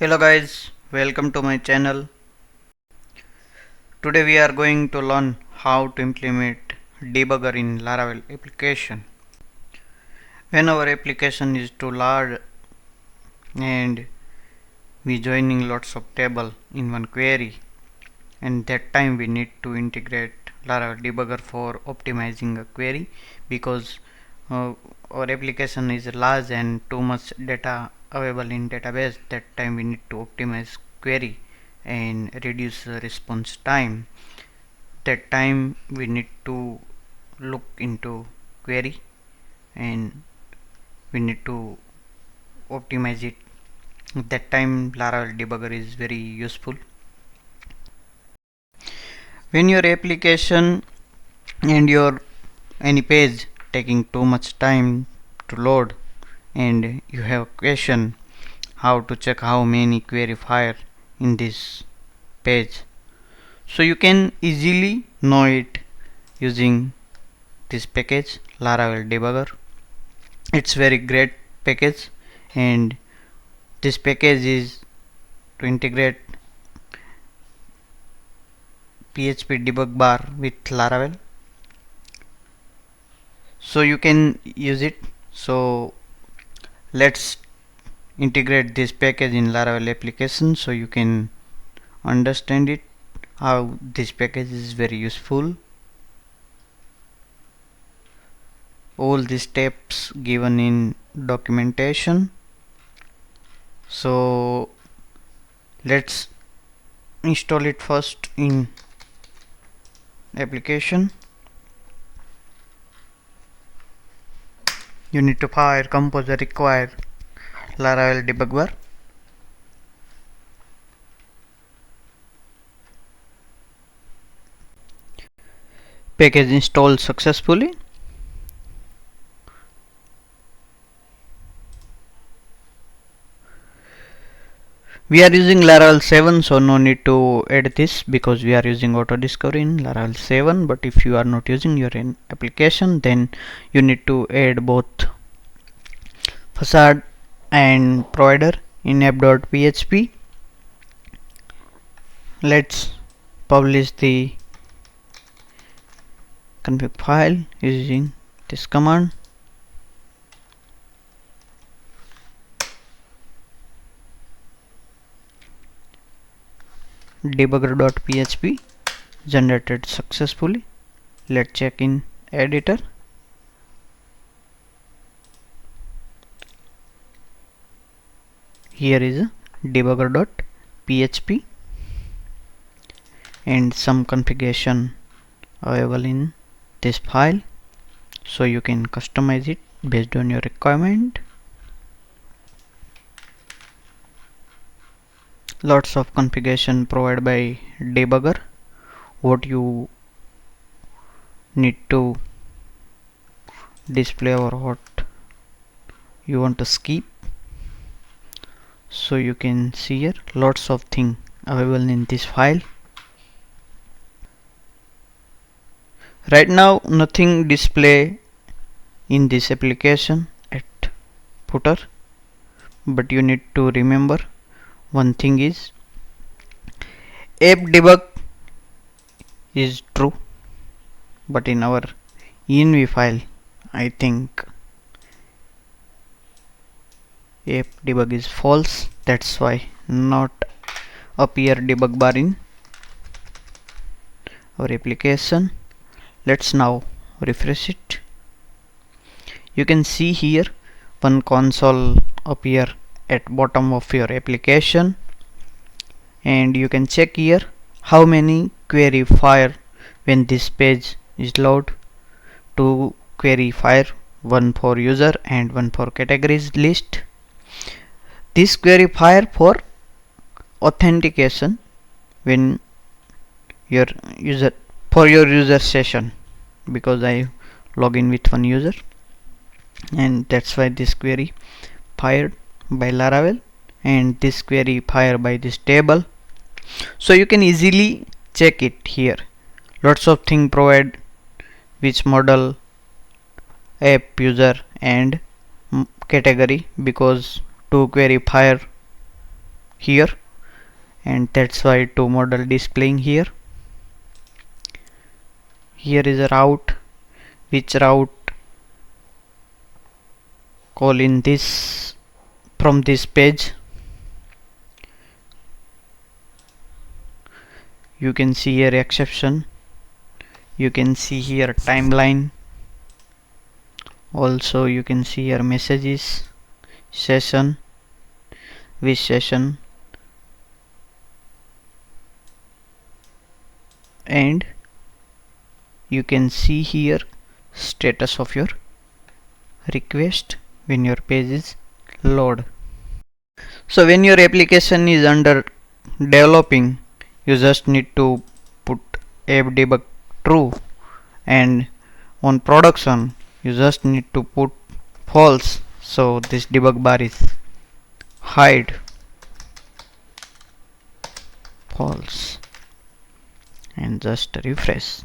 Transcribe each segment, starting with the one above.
Hello guys, welcome to my channel. Today we are going to learn how to implement debugger in Laravel application. When our application is too large and we joining lots of table in one query, and that time we need to integrate Laravel debugger for optimizing a query because our application is large and too much data available in database. That time we need to optimize query and reduce the response time. That time we need to look into query and we need to optimize it. That time Laravel debugger is very useful. When your application and your any page taking too much time to load and you have a question how to check how many query fire in this page, so you can easily know it using this package Laravel debugger. It's very great package, and this package is to integrate PHP Debug Bar with Laravel, so you can use it. So let's integrate this package in Laravel application so you can understand it how this package is very useful. All the steps given in documentation. So let's install it first in application. You need to fire composer require Laravel Debug Bar. Package installed successfully. We are using Laravel 7, so no need to add this because we are using auto discovery in Laravel 7. But if you are not using your application, then you need to add both facade and provider in app.php. Let's publish the config file using this command. Debugger.php generated successfully. Let's check in editor. Here is debugger.php and some configuration available in this file, so you can customize it based on your requirement. Lots of configuration provided by debugger. What you need to display or what you want to skip, so you can see here lots of things available in this file. Right now nothing display in this application at footer, but you need to remember one thing is app debug is true, but in our env file I think app debug is false. That's why not appear debug bar in our application. Let's now refresh it. You can see here one console appear at bottom of your application, and you can check here how many query fire when this page is load. 2 query fire, one for user and one for categories list. This query fire for authentication when your user for your user session, because I log in with one user, and that's why this query fired by Laravel and this query fired by this table. So you can easily check it here. Lots of things provide which model, app, user and category, because to query fire here, and that's why two model displaying here. Here is a route, which route call in this from this page. You can see here exception, you can see here timeline, also you can see here messages, session, which session, and you can see here status of your request when your page is load. So when your application is under developing, you just need to put app debug true, and on production you just need to put false, so this debug bar is hide false, and just refresh,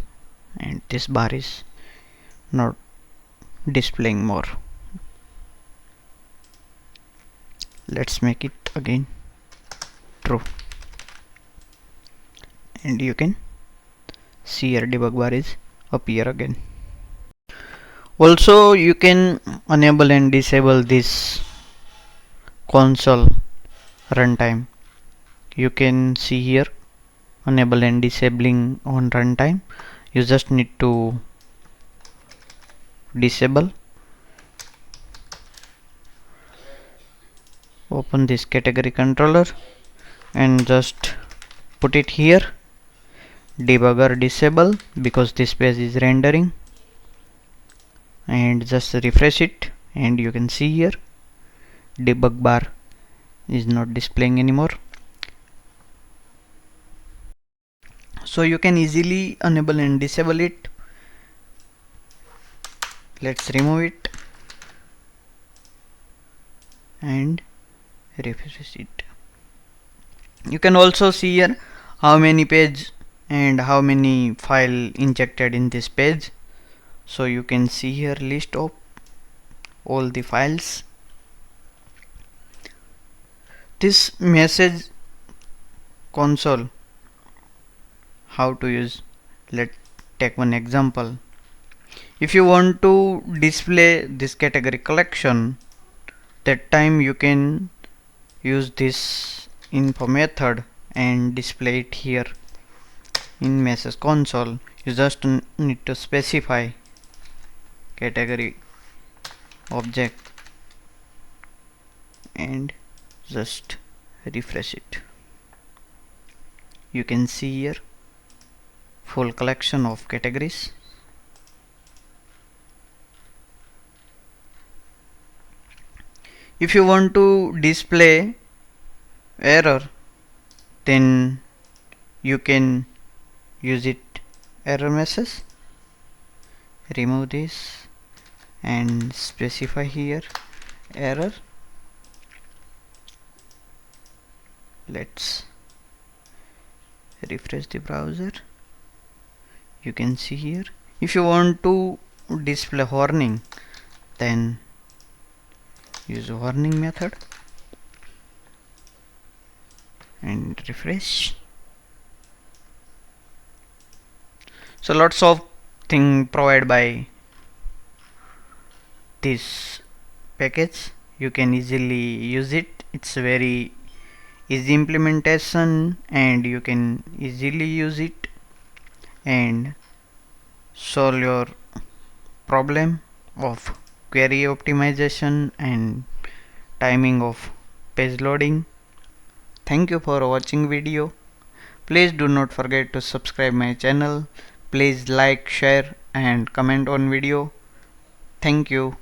and this bar is not displaying more. Let's make it again true, and you can see your debug bar is appear again. Also you can enable and disable this console runtime. You can see here enable and disabling on runtime. You just need to disable, open this category controller and just put it here, debugger disable, because this page is rendering, and just refresh it, and you can see here debug bar is not displaying anymore. So you can easily enable and disable it. Let's remove it and refresh it. You can also see here how many page and how many file injected in this page. So you can see here list of all the files. This message console, how to use, let's take one example. If you want to display this category collection, that time you can use this info method and display it here in message console. You just need to specify category object and just refresh it. You can see here full collection of categories. If you want to display error, then you can use it error message. Remove this and specify here error. Let's refresh the browser. You can see here, if you want to display warning, then use warning method and refresh. So lots of thing provided by this package. You can easily use it. It's a very easy implementation and you can easily use it and solve your problem of query optimization and timing of page loading. Thank you for watching video. Please do not forget to subscribe my channel. Please like, share and comment on video. Thank you.